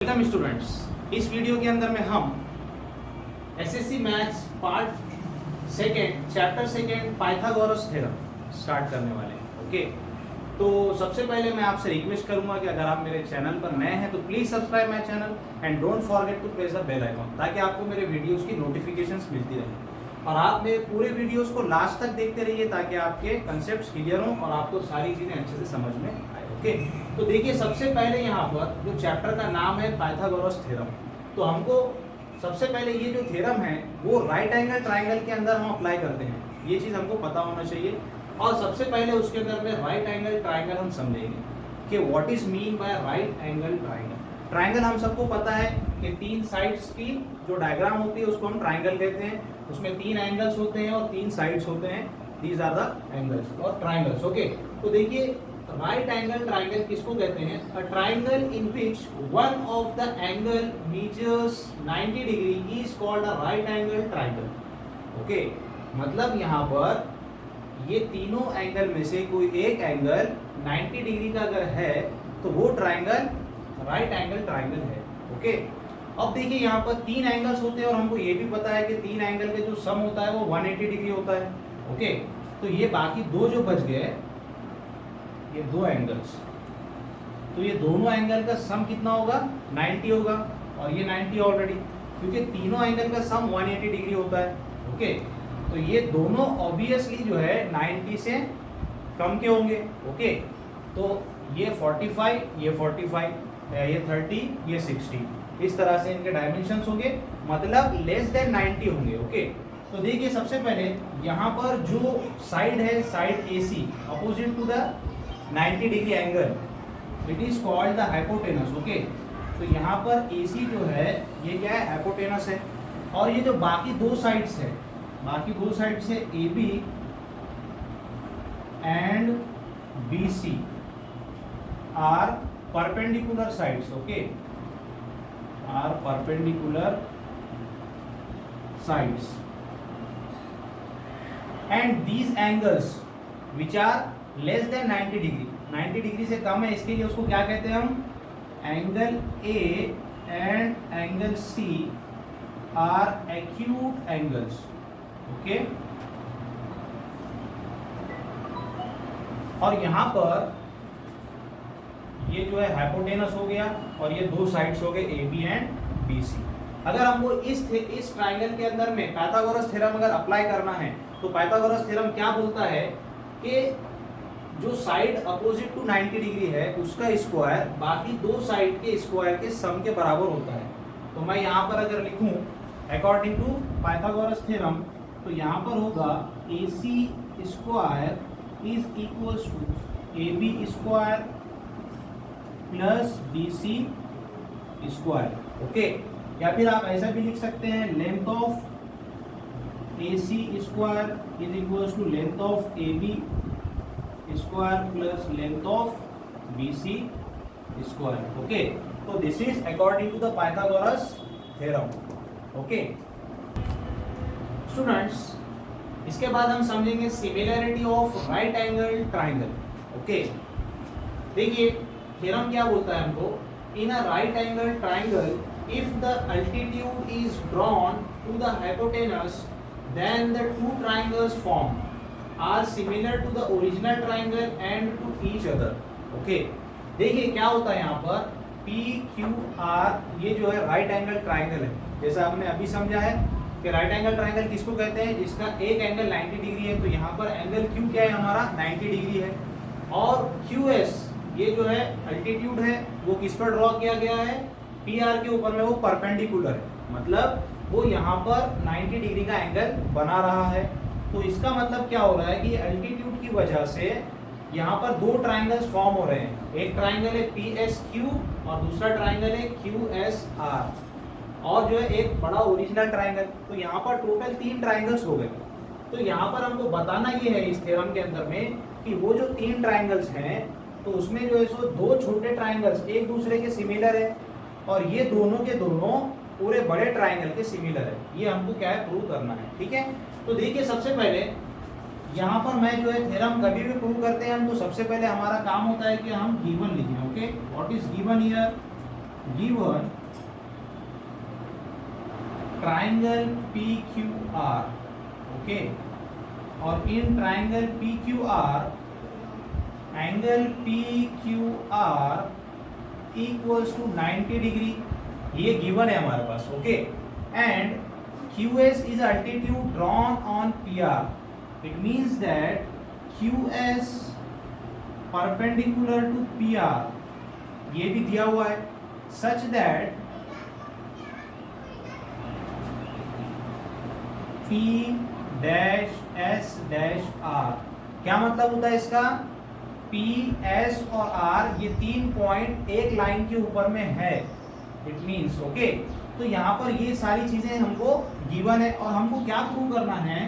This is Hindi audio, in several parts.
Welcome students. इस वीडियो के अंदर में हम SSC maths part second chapter second Pythagoras theorem start करने वाले हैं। ओके, तो सबसे पहले मैं आपसे रिक्वेस्ट करूंगा कि अगर आप मेरे चैनल पर नए हैं तो please subscribe my channel and don't forget to press the bell icon, ताकि आपको मेरे वीडियोस की नोटिफिकेशंस मिलती रहे और आप मेरे पूरे वीडियोस को लास्ट तक देखते रहिए ताकि आपके कंसेप्ट क्लियर हों और आपको सारी चीजें अच्छे से समझ में आए। ओके, तो देखिए सबसे पहले यहाँ पर जो चैप्टर का नाम है पाइथागोरस थ्योरम, तो हमको सबसे पहले ये जो थ्योरम है वो राइट एंगल ट्राइंगल के अंदर हम अप्लाई करते हैं, ये चीज़ हमको पता होना चाहिए। और सबसे पहले उसके अंदर में राइट एंगल ट्राइंगल हम समझेंगे कि what is mean by right angle triangle. Triangle हम सबको पता है कि तीन साइड्स की जो डायग्राम होती है उसको हम ट्राइंगल कहते हैं, उसमें तीन एंगल्स होते हैं और तीन साइड्स होते हैं, दीज आर द एंगल्स और ट्राइंगल्स। ओके, तो देखिए राइट एंगल ट्राइंगल किसको कहते हैं? A triangle in which one of the angle measures 90 degree is called a right angle triangle. Okay, मतलब यहाँ पर ये तीनों एंगल में से कोई एक एंगल 90 डिग्री का अगर है तो वो ट्राइंगल राइट एंगल ट्राइंगल है। ओके, अब देखिए यहाँ पर तीन एंगल्स होते हैं और हमको ये भी पता है कि तीन एंगल के जो सम होता है वो 180 डिग्री होता है। ओके, तो ये बाकी दो जो बच गए, ये दो एंगल्स, तो ये दोनों एंगल का सम कितना होगा? 90 होगा, और ये 90 ऑलरेडी, क्योंकि तीनों एंगल का सम 180 डिग्री होता है। ओके, तो ये दोनों ऑब्वियसली जो है 90 से कम के होंगे। ओके, तो ये 45, ये 45, ये 30, ये 60, इस तरह से इनके डायमेंशंस होंगे, मतलब लेस देन 90 होंगे। ओके, तो देखिए सबसे पहले यहाँ पर जो साइड है, side AC opposite to the 90 degree angle, it is called the hypotenuse. Okay, तो यहाँ पर AC जो है ये क्या है? हाइपोटेनस है। और ये जो बाकी दो साइड्स है, बाकी दो साइड से AB and BC are perpendicular sides. Okay, are perpendicular sides and these angles which are less than 90 degree, 90 degree से कम है, इसके लिए उसको क्या कहते हैं हम? Angle A and angle C are acute angles. Okay, और यहां पर ये जो है हाइपोटेनस हो गया और ये दो साइड्स हो गए AB एंड BC। अगर हमको इस ट्राइंगल के अंदर में पाइथागोरस थ्योरम अगर अप्लाई करना है तो पाइथागोरस थ्योरम क्या बोलता है कि जो साइड अपोजिट टू 90 डिग्री है उसका स्क्वायर बाकी दो साइड के स्क्वायर के सम के बराबर होता है। तो मैं यहाँ पर अगर लिखूं अकॉर्डिंग टू पाइथागोरस थ्योरम, तो यहाँ पर होगा AC square is equals to AB square plus BC square. Okay, या फिर आप ऐसा भी लिख सकते हैं length of AC square is equals to length of AB square plus length of BC square. Okay, तो this is according to the Pythagoras theorem. Okay students, इसके बाद हम समझेंगे similarity of right angle triangle. Okay, देखिए थ्योरम क्या बोलता है हमको? In a right angle triangle if the altitude is drawn to the hypotenuse, then the two triangles formed are similar to the original triangle and to each other. Okay, देखिए क्या होता है यहाँ पर PQR, ये जो है राइट एंगल ट्राइंगल है। जैसा हमने अभी समझा है कि राइट एंगल ट्राइंगल किसको कहते हैं? जिसका एक एंगल 90 डिग्री है, तो यहाँ पर एंगल Q क्या है हमारा? 90 डिग्री है। और QS ये जो है अल्टीट्यूड है, वो किस पर ड्रॉ किया गया है? PR के ऊपर में, वो परपेंडिकुलर है, मतलब वो यहाँ पर 90 डिग्री का एंगल बना रहा है। तो इसका मतलब क्या हो रहा है कि अल्टीट्यूड की वजह से यहाँ पर दो ट्राइंगल्स फॉर्म हो रहे हैं। एक ट्राइंगल है PSQ और दूसरा ट्राइंगल है QSR, और जो है एक बड़ा ओरिजिनल ट्राइंगल। तो यहाँ पर टोटल तीन ट्राइंगल्स हो गए। तो यहाँ पर हमको बताना ये है इस थ्योरम के अंदर में कि वो जो तीन ट्राइंगल्स हैं तो उसमें जो है सो दो छोटे ट्राइंगल्स एक दूसरे के सिमिलर है और ये दोनों के दोनों पूरे बड़े ट्राइंगल के सिमिलर है। ये हमको क्या है? प्रूव करना है। ठीक है, तो देखिए सबसे पहले यहाँ पर मैं जो है थ्योरम कभी भी प्रूव करते हैं हम, तो सबसे पहले हमारा काम होता है कि हम गिवन लिखें। Okay, what is given here? Given triangle P Q R, okay, और in triangle P Q R angle P Q R equals to 90 degree, ये गिवन है हमारे पास, okay, and QS is altitude drawn on PR. It means that QS perpendicular to PR, ये भी दिया हुआ है, such that P dash S dash R, क्या मतलब होता है इसका? P, S और R ये 3 पॉइंट एक लाइन के ऊपर में है, इट मीन्स, ओके। तो यहाँ पर ये सारी चीजें हमको गिवन है और हमको क्या प्रूव करना है,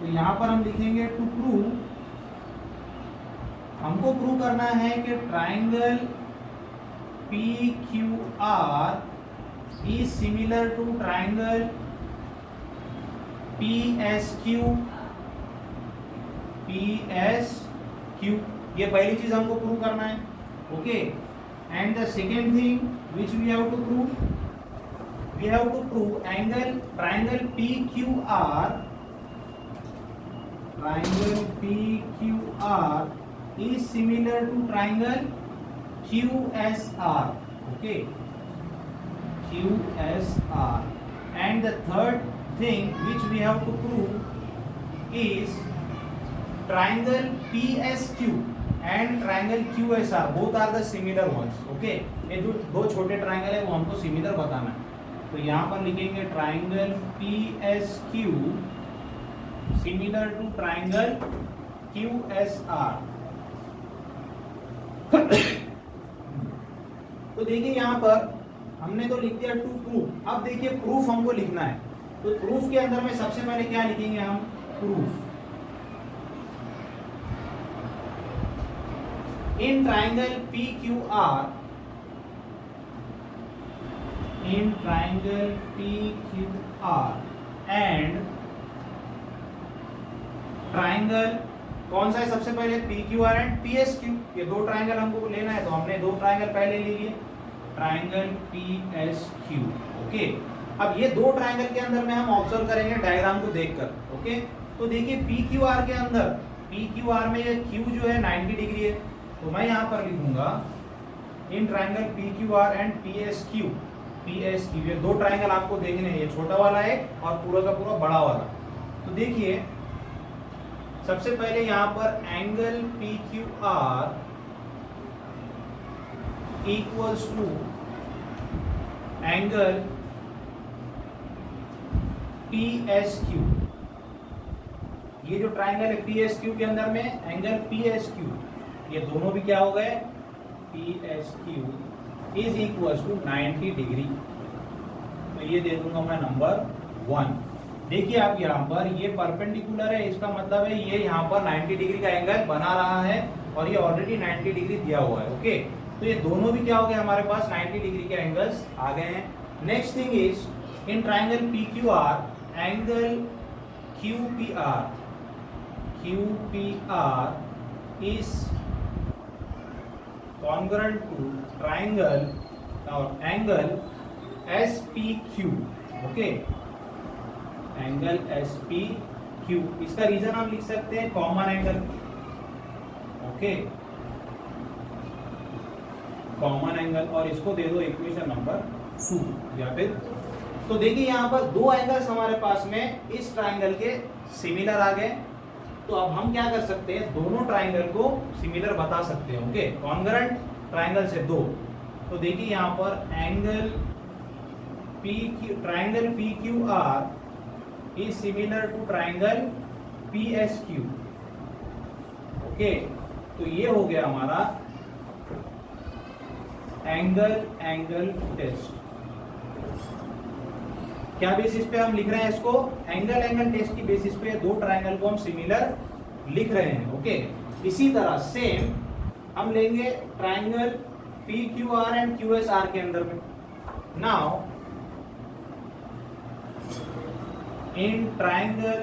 तो यहाँ पर हम लिखेंगे टू प्रूव, हमको प्रूव करना है कि triangle P Q R is similar to triangle P S Q, ये पहली चीज हमको प्रूव करना है, okay. And the second thing which we have to prove angle triangle PQR is similar to triangle QSR, okay, QSR. And the third thing which we have to prove is triangle PSQ and triangle QSR both are the similar ones, okay। ये जो दो छोटे ट्राइंगल है वो हमको सिमिलर बताना है, तो यहाँ पर लिखेंगे triangle PSQ similar to triangle QSR। तो देखिए यहाँ पर हमने तो लिख दिया टू प्रूफ, अब देखिए प्रूफ हमको लिखना है, तो प्रूफ के अंदर में सबसे पहले क्या लिखेंगे हम? Proof in triangle PQR and triangle कौन सा है सबसे पहले? PQR एंड PSQ, ये दो ट्राइंगल हमको लेना है, तो हमने दो ट्राइंगल पहले ले लिए, ट्राइंगल PSQ, ओके। अब ये दो ट्राइंगल के अंदर में हम ऑब्जर्व करेंगे डायग्राम को देखकर, ओके। तो देखिए PQR के अंदर, PQR में ये Q जो है 90 डिग्री है, तो मैं यहाँ पर लिखूंगा इन ट्राइंगल PQR एंड PSQ, ये दो ट्राइंगल आपको देखने हैं, ये छोटा वाला है और पूरा का पूरा बड़ा वाला। तो देखिए सबसे पहले यहाँ पर angle PQR equals to angle PSQ, ये जो ट्राइंगल है PSQ के अंदर में एंगल PSQ, ये दोनों भी क्या हो गए? PSQ is equals to 90 degree, तो ये दे दूंगा मैं नंबर 1। देखिए आप यहाँ पर ये परपेंडिकुलर है, इसका मतलब है ये यहाँ पर 90 डिग्री का एंगल बना रहा है और ये ऑलरेडी 90 डिग्री दिया हुआ है, ओके। तो ये दोनों भी क्या हो गए हमारे पास 90 डिग्री के एंगल्स आ गए हैं। Next thing is in triangle PQR angle QPR is congruent to triangle or angle SPQ, okay, angle SPQ, इसका रीजन हम लिख सकते हैं common angle, okay, common angle, और इसको दे दो इक्वेशन नंबर 2 या फिर। तो देखिए यहाँ पर दो एंगल्स हमारे पास में इस ट्राइंगल के सिमिलर आ गए, तो अब हम क्या कर सकते हैं? दोनों ट्राइंगल को सिमिलर बता सकते हैं, ओके, कॉन्ग्रुएंट ट्राइंगल से दो। तो देखिए यहाँ पर angle triangle PQR is similar to triangle PSQ, okay. तो ये हो गया हमारा एंगल टेस्ट। क्या बेसिस पे हम लिख रहे हैं इसको? एंगल टेस्ट की बेसिस पे दो ट्राइंगल को हम सिमिलर लिख रहे हैं, ओके। इसी तरह सेम हम लेंगे ट्राइंगल PQR एंड QSR के अंदर में। Now in triangle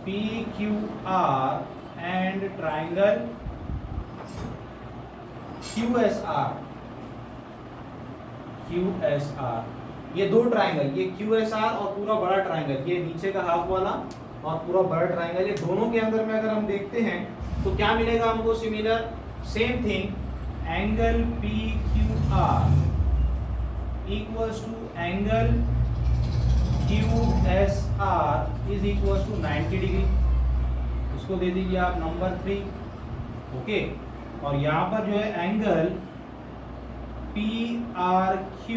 PQR and triangle QSR, ये दो ट्राइंगल, ये QSR और पूरा बड़ा ट्राइंगल, ये नीचे का हाफ वाला और पूरा बड़ा ट्राइंगल, ये दोनों के अंदर में अगर हम देखते हैं तो क्या मिलेगा हमको similar, same thing, angle PQR equals to angle QSR is equals to 90 degree. इसको दे दीजिए आप नंबर 3, ओके। और यहाँ पर जो है angle PRQ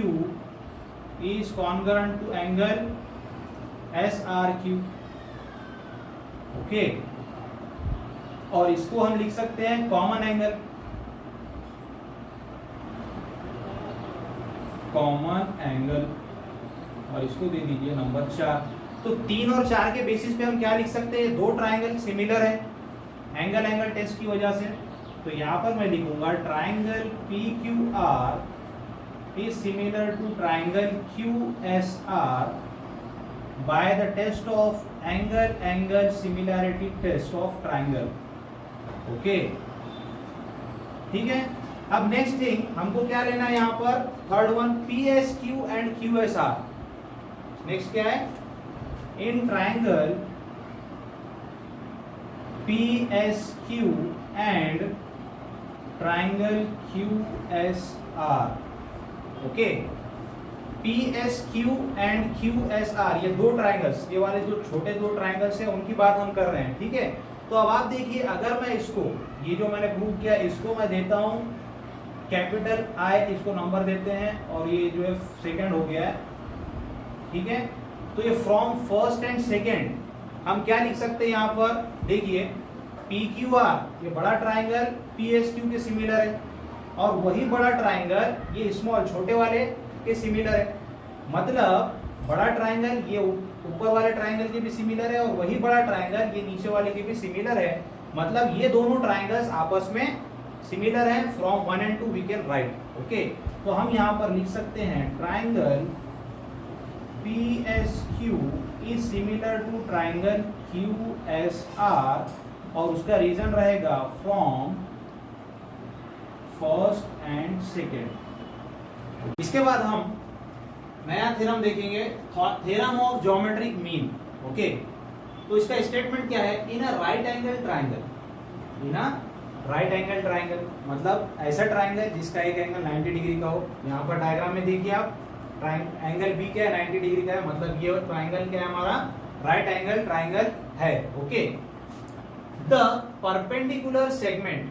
is congruent to angle SRQ, okay. और इसको हम लिख सकते हैं कॉमन एंगल, और इसको दे दीजिए नंबर 4। तो 3 और 4 के बेसिस पे हम क्या लिख सकते हैं, दो ट्राइंगल सिमिलर है एंगल टेस्ट की वजह से। तो यहाँ पर मैं लिखूंगा triangle PQR is similar to triangle QSR by the test of angle similarity test of triangle, okay, ठीक है। अब नेक्स्ट थिंग हमको क्या लेना है यहाँ पर, third one, PSQ and QSR। Next क्या है, in triangle PSQ and triangle QSR, okay. PSQ and QSR, ये दो ट्राइंगल्स, ये वाले जो छोटे दो ट्राइंगल्स हैं उनकी बात हम कर रहे हैं, ठीक है। तो अब आप देखिए, अगर मैं इसको, ये जो मैंने प्रूव किया, इसको मैं देता हूं कैपिटल I, इसको नंबर देते हैं, और ये जो है सेकंड हो गया है, ठीक है। तो ये फ्रॉम फर्स्ट एंड सेकंड हम क्या लिख सकते हैं यहाँ पर, देखिए PQR ये बड़ा ट्राइंगल PSQ के सिमिलर है, और वही बड़ा ट्राइंगल ये स्मॉल छोटे वाले के सिमिलर है। मतलब बड़ा ट्राइंगल ये ऊपर वाले ट्राइंगल के भी सिमिलर है, और वही बड़ा ट्राइंगल ये नीचे वाले के भी सिमिलर है। मतलब ये दोनों ट्राइंगल्स आपस में सिमिलर हैं, from 1 and 2 we can write, okay. तो हम यहाँ पर लिख सकते हैं triangle PSQ is similar to triangle QSR, और उसका रीजन रहेगा फ्रॉम फर्स्ट एंड सेकेंड। इसके बाद हम नया थ्योरम देखेंगे, theorem of geometric mean, okay. तो इसका स्टेटमेंट क्या है, in a right angle triangle, in a right angle triangle मतलब ऐसा ट्राइंगल जिसका एक एंगल 90 डिग्री का हो। यहाँ पर डायग्राम में देखिए आप, एंगल बी क्या है, 90 डिग्री का है, मतलब ये ट्राइंगल क्या है हमारा, राइट एंगल ट्राइंगल है, okay. The perpendicular segment,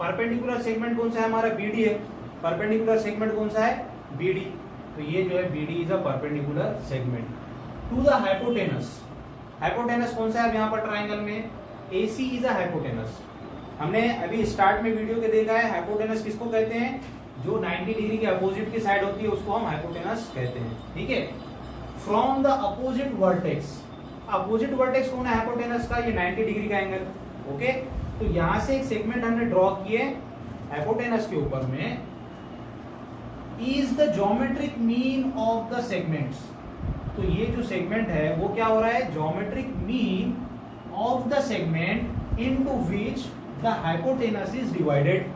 perpendicular segment कौन सा है हमारा, BD है। परपेंडिकुलर सेगमेंट कौन सा है, BD। तो ये जो है BD is a perpendicular segment to the hypotenuse. Hypotenuse कौन सा है यहाँ पर ट्राइंगल में, AC इज अ हाइपोटेनस। हमने अभी स्टार्ट में वीडियो के देखा है, हाइपोटेनस किसको कहते हैं, जो 90 डिग्री के अपोजिट की साइड होती है उसको हम हाइपोटेनस कहते हैं, ठीक है। From the opposite vertex, opposite vertex कौन है हाइपोटेनस का, ये 90 डिग्री का एंगल, ओके। तो यहां से एक सेगमेंट हमने ड्रॉ किए हाइपोटेनस के ऊपर में, is the geometric mean of the segments. तो ये जो सेगमेंट है वो क्या हो रहा है, geometric mean of the segment into which the hypotenuse is divided.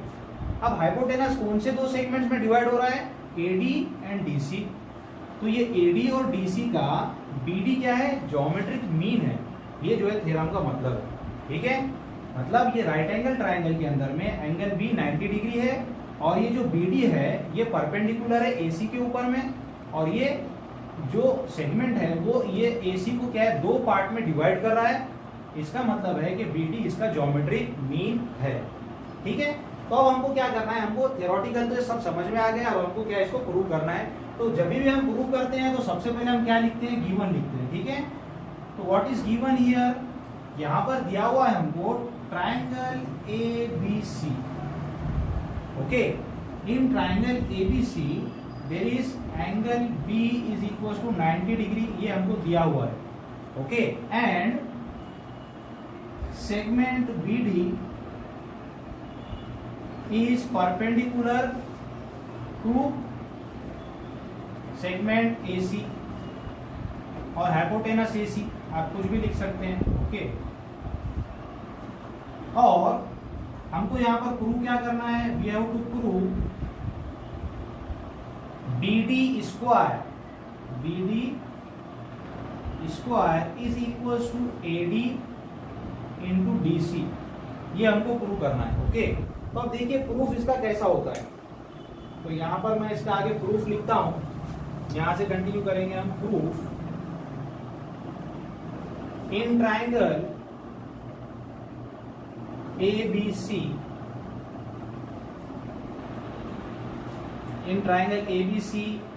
अब हाइपोटेनस कौन से दो सेगमेंट्स में डिवाइड हो रहा है, AD एंड DC। तो ये AD और DC का BD क्या है, ज्योमेट्रिक मीन है। ये जो है थ्योरम का मतलब है, ठीक है। मतलब ये राइट एंगल ट्राइंगल के अंदर में एंगल B 90 डिग्री है, और ये जो BD है ये परपेंडिकुलर है AC के ऊपर में, और ये जो सेगमेंट है वो ये AC को क्या है, दो पार्ट में डिवाइड कर रहा है। इसका मतलब है कि BD इसका ज्योमेट्रिक मीन है, ठीक है। तो अब हमको क्या करना है, हमको थ्योरेटिकल तो सब समझ में आ गया, अब हमको क्या इसको प्रूव करना है। तो जब भी हम प्रूव करते हैं तो सबसे पहले हम क्या लिखते हैं, गिवन लिखते हैं, ठीक है। तो व्हाट इज गिवन हियर, यहाँ पर दिया हुआ है हमको triangle ABC, okay. In triangle ABC there is angle B is equal to 90 degree, ये हमको दिया हुआ है, okay. And segment BD is perpendicular to segment AC, और हाइपोटेनस AC आप कुछ भी लिख सकते हैं, ओके। और हमको यहाँ पर प्रूव क्या करना है, we have to prove BD square is equal to AD into DC, ये हमको प्रूव करना है। ओके, तो अब देखिए प्रूफ इसका कैसा होता है। तो यहाँ पर मैं इसका आगे प्रूफ लिखता हूं, यहां से कंटिन्यू करेंगे हम। Proof in triangle ABC, in triangle ABC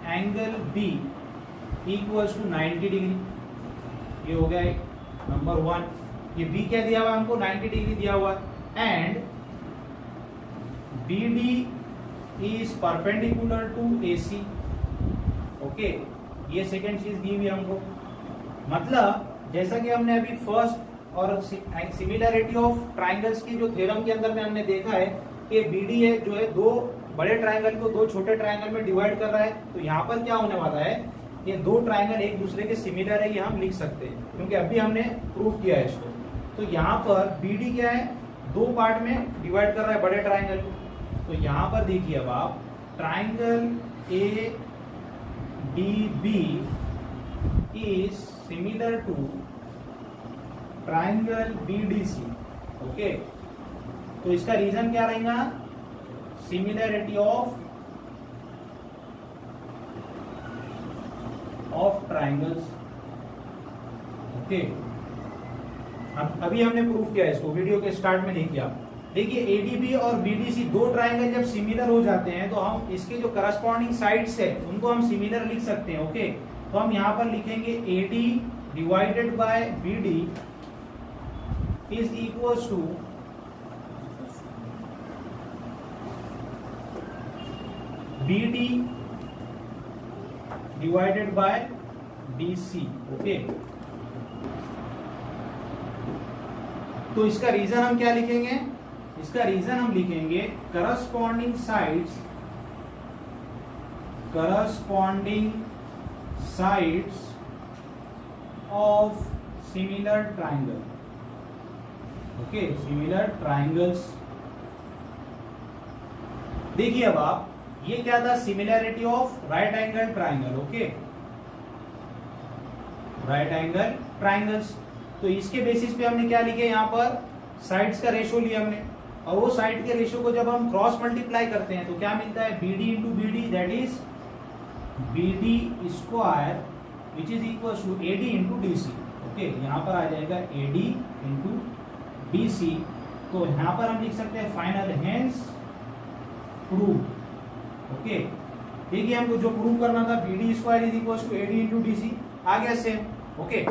angle B equals to 90 degree, ये हो गया नंबर 1। ये B क्या दिया हुआ हमको, 90 डिग्री दिया हुआ, and BD is perpendicular to AC। Okay, ये सेकेंड चीज दी हुई हमको। मतलब जैसा कि हमने अभी फर्स्ट और सिमिलरिटी ऑफ ट्राइंगल्स की जो थ्योरम के अंदर में हमने देखा है कि BD है जो है दो बड़े ट्राइंगल को दो छोटे ट्राइंगल में डिवाइड कर रहा है। तो यहाँ पर क्या होने वाला है, ये दो ट्राइंगल एक दूसरे के सिमिलर है, ये हम लिख सकते हैं क्योंकि अभी हमने प्रूव किया है इसको। तो यहाँ पर BD क्या है, दो पार्ट में डिवाइड कर रहा है बड़े ट्राइंगल को। तो यहाँ पर देखिए अब आप, triangle ADB is similar to triangle BDC। Okay, तो इसका रीजन क्या रहेगा, सिमिलरिटी ऑफ ट्राइंगल्स। ओके, अभी हमने प्रूफ किया इसको, वीडियो के स्टार्ट में देखिए आप। देखिए ADB और BDC दो ट्राइंगल जब सिमिलर हो जाते हैं तो हम इसके जो करस्पॉन्डिंग साइड्स है उनको हम सिमिलर लिख सकते हैं। ओके, तो हम यहाँ पर लिखेंगे AD divided by BD is equals to BD divided by DC। Okay, तो इसका रीजन हम क्या लिखेंगे, इसका रीजन हम लिखेंगे corresponding sides of similar triangle. Okay, similar triangles. देखिए अब आप, ये क्या था, similarity of right angle triangle. Okay, right angle triangles. तो इसके बेसिस पे हमने क्या लिखे, यहाँ पर साइड्स का रेशियो लिया हमने, और वो साइड के रेशियो को जब हम क्रॉस मल्टीप्लाई करते हैं तो क्या मिलता है, BD into BD, that is BD square which is equal to AD into DC। Okay, यहाँ पर आ जाएगा AD इंटू DC। तो यहाँ पर हम लिख सकते हैं फाइनल हेंस प्रूव। ओके, देखिए हमको जो प्रूव करना था, BD square is equal to AD into DC, आ गया same. Okay,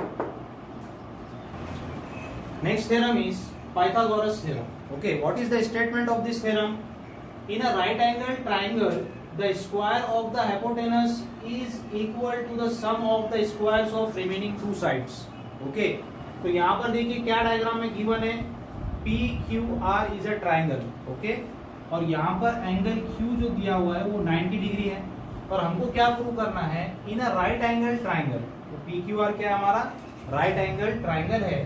next theorem is Pythagoras theorem. Okay, what is the statement of this theorem? In a right angle triangle, the square of the hypotenuse is equal to the sum of the squares of remaining two sides. Okay, तो यहाँ पर देखिए क्या डायग्राम में गिवन है, PQR is a triangle. Okay, और यहाँ पर एंगल Q जो दिया हुआ है वो 90 डिग्री है, और हमको क्या प्रूव करना है, in a right angle triangle. तो PQR क्या है हमारा, राइट एंगल ट्राइंगल है।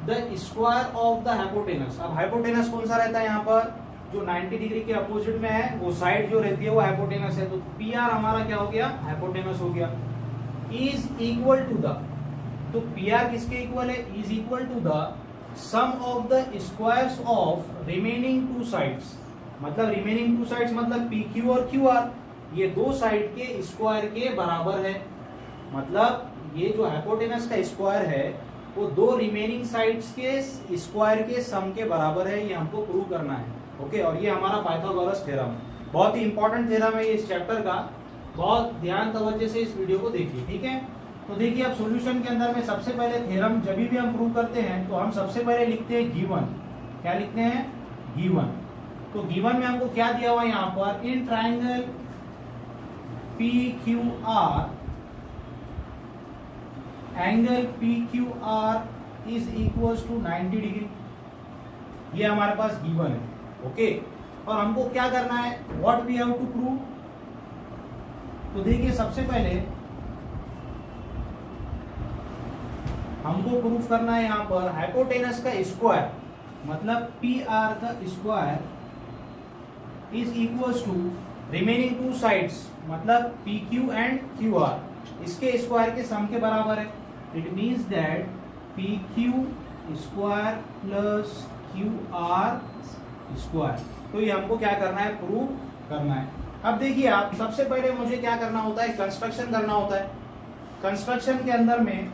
The square of the hypotenuse, अब हाइपोटेनस कौन सा रहता है यहाँ पर, जो 90 डिग्री के अपोजिट में है, वो साइड जो रहती है वो हाइपोटेनस है। तो PR हमारा क्या हो गया, हाइपोटेनस हो गया। इज इक्वल टू द, तो PR किसके इक्वल है, is equal to the sum of the squares of remaining two sides. मतलब रिमेनिंग टू साइड्स मतलब PQ और QR, ये दो साइड के स्क्वायर के बराबर है। मतलब ये जो हाइपोटेनस का स्क्वायर है वो दो रिमेनिंग साइड्स के स्क्वायर के सम के बराबर है, ये हमको प्रूव करना है। ओके, और ये हमारा पाइथागोरस थ्योरम है, बहुत ही इंपॉर्टेंट थ्योरम है इस चैप्टर का। बहुत ध्यान तवज्जो से इस वीडियो को देखिए, ठीक है। तो देखिए अब सॉल्यूशन के अंदर में सबसे पहले थ्योरम जब भी हम प्रूव करते हैं तो हम सबसे पहले लिखते हैं गिवन। क्या लिखते हैं, गिवन। तो गिवन में हमको क्या दिया हुआ है यहाँ पर, in triangle PQR angle PQR is equal to 90 degree, ये हमारे पास गिवन है। ओके, और हमको क्या करना है, what we have to prove. तो देखिए सबसे पहले हमको प्रूफ करना है यहाँ पर हाइपोटेनस का स्क्वायर। मतलब पी आर का square is equal to remaining two sides, मतलब P Q and Q R, इसके स्क्वायर के सम के बराबर है। It means that P Q square plus Q R square. तो ये हमको क्या करना है, प्रूव करना है। अब देखिए आप, सबसे पहले मुझे क्या करना होता है, कंस्ट्रक्शन करना होता है। कंस्ट्रक्शन के अंदर में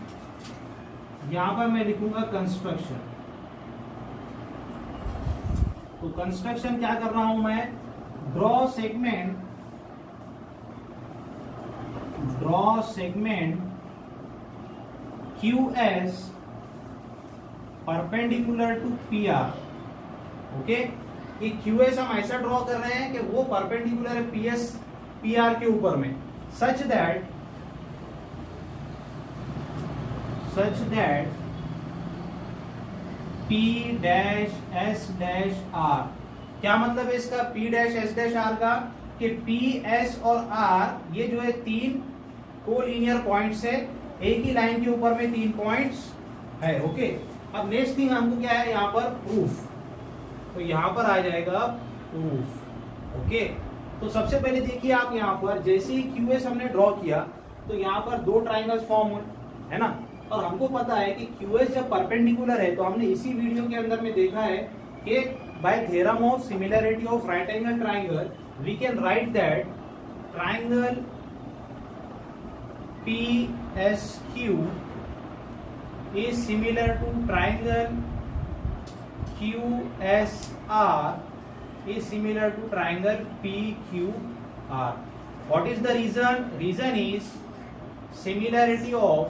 यहां पर मैं लिखूंगा कंस्ट्रक्शन। तो कंस्ट्रक्शन क्या कर रहा हूं मैं, draw segment QS perpendicular to PR। Okay, ये QS हम ऐसा ड्रॉ कर रहे हैं कि वो परपेंडिकुलर है PR के ऊपर में, such that P dash S dash R। क्या मतलब है इसका, P dash S dash R का, कि P S और R ये जो है तीन कोलिनियर पॉइंट्स है, एक ही लाइन के ऊपर में तीन पॉइंट्स है। ओके, अब नेक्स्ट थिंग हमको क्या है यहाँ पर, प्रूफ। तो यहाँ पर आ जाएगा प्रूफ। ओके, तो सबसे पहले देखिए आप, यहाँ पर जैसे ही QS हमने ड्रॉ किया तो यहाँ पर दो ट्राइंगल्स फॉर्म हुए, है ना। और हमको पता है कि QS जब परपेंडिकुलर है, तो हमने इसी वीडियो के अंदर में देखा है कि by theorem of similarity of right angle triangle we can write that triangle PSQ is similar to triangle QSR is similar to triangle PQR. What is the reason? Reason is similarity of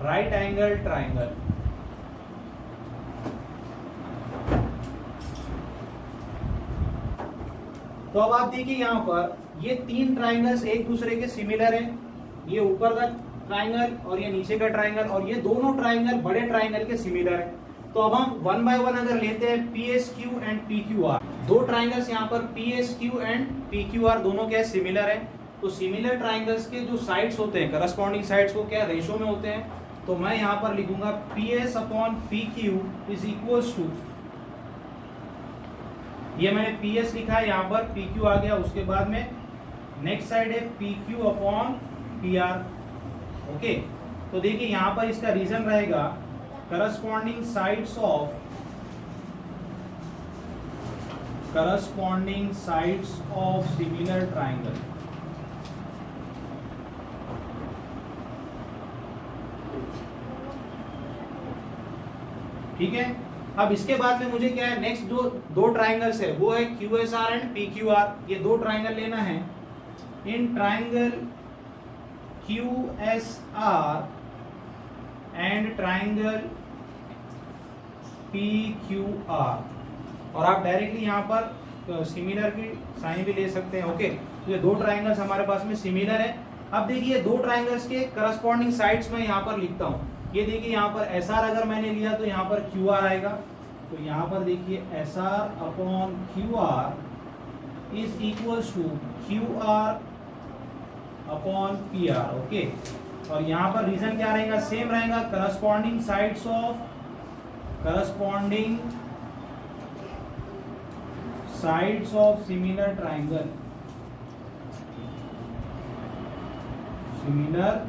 right angle triangle. तो अब आप देखिए यहाँ पर ये तीन ट्राइंगल्स एक दूसरे के सिमिलर हैं, ये ऊपर का ट्राइंगल और ये नीचे का ट्राइंगल, और ये दोनों ट्राइंगल बड़े ट्राइंगल के सिमिलर हैं। तो अब हम वन बाय वन अगर लेते हैं PSQ एंड PQR, दो ट्राइंगल्स यहाँ पर PSQ एंड PQR दोनों क्या सिमिलर हैं। तो सिमिलर ट्राइंगल्स के जो साइड्स होते हैं, करस्पॉन्डिंग साइड्स वो क्या रेशो में होते हैं। तो मैं यहाँ पर लिखूंगा PS upon PQ is equals to, ये मैंने PS लिखा है, यहाँ पर PQ आ गया, उसके बाद में नेक्स्ट साइड है PQ अपॉन PR। ओके, तो देखिए यहाँ पर इसका रीजन रहेगा corresponding sides of similar triangle. ठीक है, अब इसके बाद में मुझे क्या है, नेक्स्ट जो दो ट्राइंगल्स है वो है QSR एंड PQR। ये दो ट्राइंगल लेना है। In triangle QSR and triangle PQR, और आप डायरेक्टली यहाँ पर सिमिलर की साइन भी ले सकते हैं। ओके, तो ये दो ट्राइंगल्स हमारे पास में सिमिलर है। अब देखिए दो ट्राइंगल्स के करस्पॉन्डिंग साइड्स में यहाँ पर लिखता हूँ। ये देखिए यहाँ पर SR अगर मैंने लिया तो यहाँ पर QR आएगा। तो यहाँ पर देखिए SR upon QR is equals to QR upon PR। Okay, और यहाँ पर रीजन क्या रहेगा, सेम रहेगा, corresponding sides of similar triangle, similar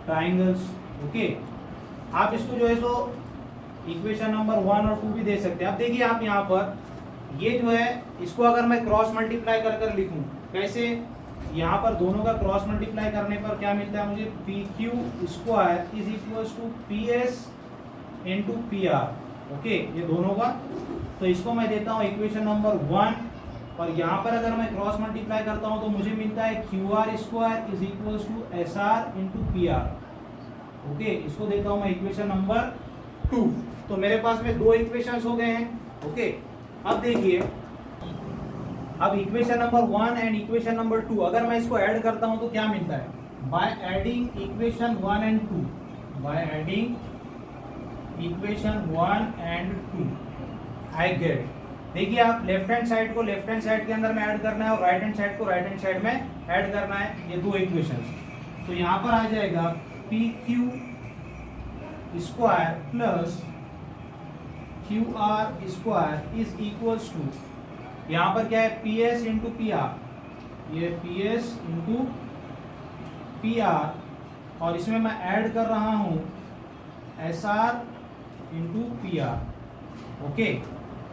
triangles. Okay, आप इसको जो है सो इक्वेशन नंबर 1 और 2 भी दे सकते हैं। अब देखिए आप यहाँ पर ये जो है इसको अगर मैं क्रॉस मल्टीप्लाई कर लिखूं, कैसे, यहाँ पर दोनों का क्रॉस मल्टीप्लाई करने पर क्या मिलता है मुझे, PQ square is equals to PS into PR। Okay, ये दोनों का, तो इसको मैं देता हूँ इक्वेशन नंबर 1, और यहाँ पर अगर मैं क्रॉस मल्टीप्लाई करता हूँ तो मुझे मिलता है QR square is equals to SR into PR। Okay, इसको देता हूँ मैं इक्वेशन नंबर 2। तो मेरे पास में दो इक्वेशंस हो गए हैं। ओके, अब देखिए, अब equation number 1 and equation number 2 अगर मैं इसको ऐड करता हूं तो क्या मिलता है, by adding equation 1 and 2, by adding equation 1 and 2 I get, देखिए आप लेफ्ट हैंड साइड को लेफ्ट हैंड साइड के अंदर में ऐड करना है और राइट हैंड साइड को राइट हैंड साइड में ऐड करना है, ये दो इक्वेशंस। तो यहाँ पर आ जाएगा P Q square plus Q R square is equals to, यहाँ पर क्या है, P S into P R, ये P S into P R, और इसमें मैं ऐड कर रहा हूँ S R into P R. Okay,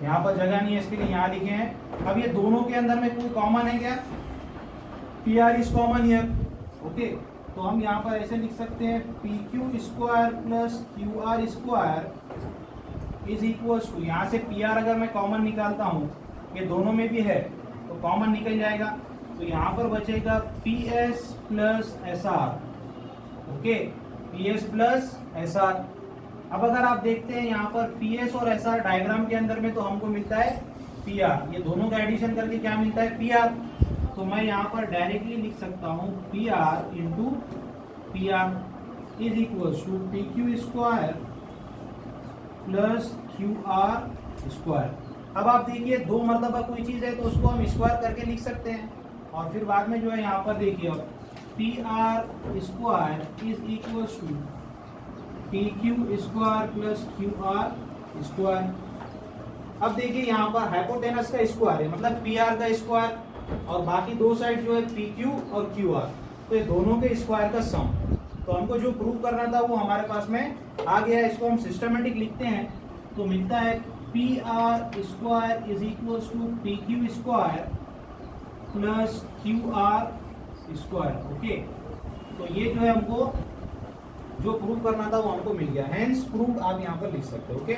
यहाँ पर जगह नहीं है इसके लिए यहाँ लिखे हैं। अब ये दोनों के अंदर में कोई कॉमन है क्या, P R is common here. Okay, तो हम यहाँ पर ऐसे लिख सकते हैं P Q square plus Q R square is equals to, यहाँ से पी आर अगर मैं कॉमन निकालता हूँ, ये दोनों में भी है तो कॉमन निकल जाएगा, तो यहाँ पर बचेगा P S plus S R. Okay, P S plus S R. अब अगर आप देखते हैं यहाँ पर पी एस और एस आर डायग्राम के अंदर में, तो हमको मिलता है पी आर, ये दोनों का एडिशन करके क्या मिलता है, पी आर। तो मैं यहाँ पर डायरेक्टली लिख सकता हूँ P R into P R is equals to P Q square plus Q R square. अब आप देखिए दो मरतबा कोई चीज़ है तो उसको हम स्क्वायर करके लिख सकते हैं, और फिर बाद में जो है यहाँ पर देखिए P R square is equals to P Q square plus Q R square. अब देखिए यहाँ पर हाइपोटेनस का स्क्वायर है, मतलब पी आर का स्क्वायर, और बाकी दो साइड जो है पी क्यू और क्यू आर, तो ये दोनों के स्क्वायर का सम। तो हमको जो प्रूव करना था वो हमारे पास में आ गया है। इसको हम सिस्टमेटिक लिखते हैं तो मिलता है P R square is equals to P Q square plus Q R square. Okay, तो ये जो है हमको जो प्रूव करना था वो हमको मिल गया, हेंस प्रूव आप यहाँ पर लिख सकते हो। ओके।